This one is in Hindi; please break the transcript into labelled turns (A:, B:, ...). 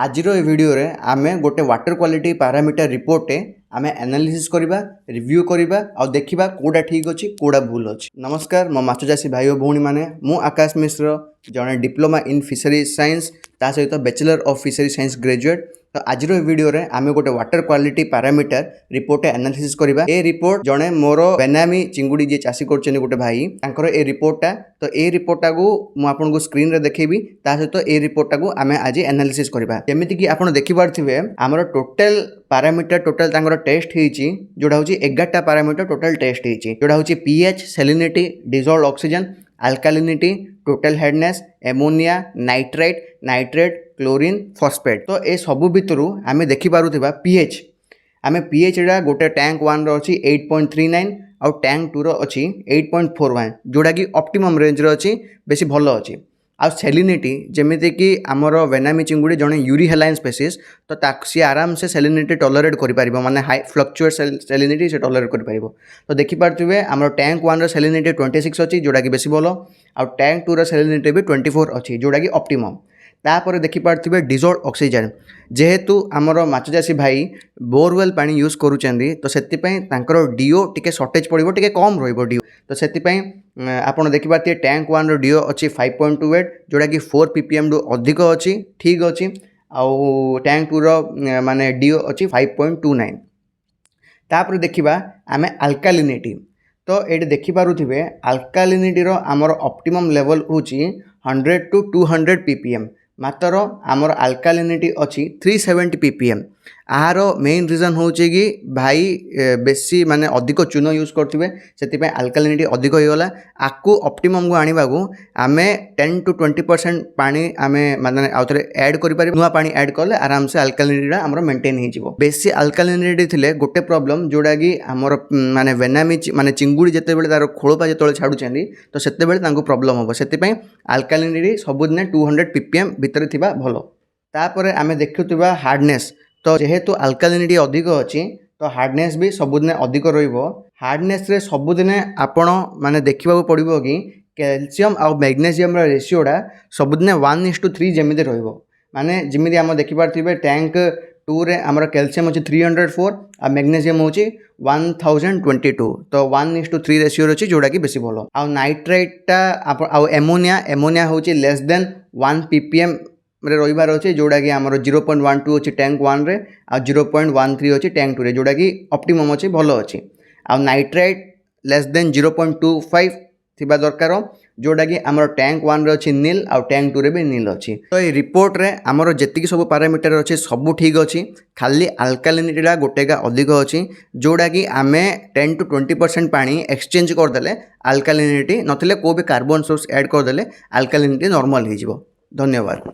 A: आज वीडियो रे आमे गोटे वाटर क्वालिटी पैरामीटर रिपोर्टे आमे एनालिसिस करबा रिव्यू करबा आ देखिबा कोडा ठीक अछि कोडा भूल अछि। नमस्कार मो माछचासी भाई और भौणी माने मु आकाश मिश्र जने डिप्लोमा इन फिशरीज साइंस ता सहित bachelor of fisheries science graduate. तो आज वीडियो रे आमे गोटे water quality parameter report analysis करबा। ए रिपोर्ट जने मोर बेनामी चिंगुडी जे चासी करछन गोटे भाई तांकर ए रिपोर्टटा तो ए रिपोर्टटा को मु आपन को स्क्रीन रे देखेबी ता सहित ए रिपोर्टटा को आमे आज एनालिसिस करबा। जेमिति कि आपन देखि पारथिबे हमर टोटल पैरामीटर टोटल तांकर टेस्ट हेची जोडा होची 11टा पैरामीटर टोटल टेस्ट हेची जोडा होची pH salinity dissolved oxygen alkalinity total hardness ammonia nitrate chlorine phosphate. तो ए सबु भितरु आमे देखि पारुथिबा पीएच आमे पीएच रा गोटे टैंक 1 रो अछि 8.39 और टैंक 2 रो अछि 8.41 जोडा कि ऑप्टिमम रेंज रो अछि बेसी भलो अछि। आ सैलिनिटी जेमिति कि आमर वेनामी चिंगुड़ी जने यूरी हेलाइन स्पेसीस तो सी आराम से सैलिनिटी टॉलरेट करि परिबो माने हाई फ्लक्चुएट सैलिनिटी से टॉलरेट करि परिबो। तो देखि पारथिबे आमर टैंक 1 रो सैलिनिटी 26 अछि जोडा कि बेसी भलो आ टैंक 2 रो सैलिनिटी भी 24 अछि जोडा कि ऑप्टिमम। तापर देखि पारथिबे डिसॉल्व्ड ऑक्सीजन जेहेतु आमर माछचासी भाई बोरवेल पानी यूज करूचंदी तो सेति पई तांकर डीओ टिके शॉर्टेज पड़िबो टिके कम रहइबो डीओ। तो सेति पई आपण देखि पारथिबे टैंक 1 रो डीओ अछि 5.28 जोडा कि 4 ppm डू अधिक अछि ठीक अछि आ टैंक 2 रो माने डीओ अछि 5.29। तापर देखिबा आमे अल्कालिनिटी तो एडी देखि पारुथिबे अल्कालिनिटी रो आमर ऑप्टिमम लेवल होची 100 to 200 ppm मात्र आमर अल्कालिनिटी अछि 370 ppm। आहार मेन रीजन होचे कि भाई बेसी माने अधिक चून यूज करथिबे सेति पे अल्कालिनिटी अधिक होय गला। आकु ऑप्टिमम को आनिबा को आमे 10 to 20% पानी आमे माने आउथरे ऐड करि पारि नुवा पानी ऐड करले आराम से अल्कालिनिटी हमर मेंटेन हे जिवो। बेसी अल्कालिनिटी थिले गोटे प्रॉब्लम जोडा कि हमर माने वेनामी माने चिंगुडी जते बेले तार खोळपा जे तळे छाडुचंदी तो सेते बेले तांको प्रॉब्लम होबो सेति पे अल्कालिनिटी सबुदिने 200 ppm भितर थिबा भलो। तापरे आमे देखुथिबा हार्डनेस तो जेहेतु अल्कालिनिटी अधिक अछि तो हार्डनेस भी सबुदिने अधिक रहिबो। हार्डनेस रे सबुदिने आपण माने देखिबा पड़िबो कि कैल्शियम और मैग्नीशियम रा रेशियोडा सबुदिने 1:3 जेमिति रहिबो माने जेमिति हम देखि पारथिबे टैंक 2 रे हमर कैल्शियम अछि 304 आ मैग्नीशियम होछि 1022 तो 1:3 रेशियो अछि जोडा कि बेसी भलो। आ नाइट्रेटटा आ एमोनिया होछि लेस देन 1 ppm रे रहिबार अछि जोडा कि हमर 0.12 अछि टैंक 1 रे आ 0.13 अछि टैंक 2 रे जोडा कि ऑप्टिमम अछि भलो अछि। आ नाइट्रेट लेस देन 0.25 थिबा दरकार जोडा कि हमर टैंक 1 रे अछि नील आ टैंक 2 रे भी नील अछि। तो ए रिपोर्ट रे हमर जेतिकी सब पैरामीटर अछि सब ठीक अछि खाली अल्कालिनिटी रा गोटेगा अधिक अछि जोडा कि आमे 10 to 20% पानी एक्सचेंज कर देले अल्कालिनिटी नथिले को भी कार्बन सोर्स ऐड कर देले अल्कालिनिटी नॉर्मल हे जिवो। धन्यवाद।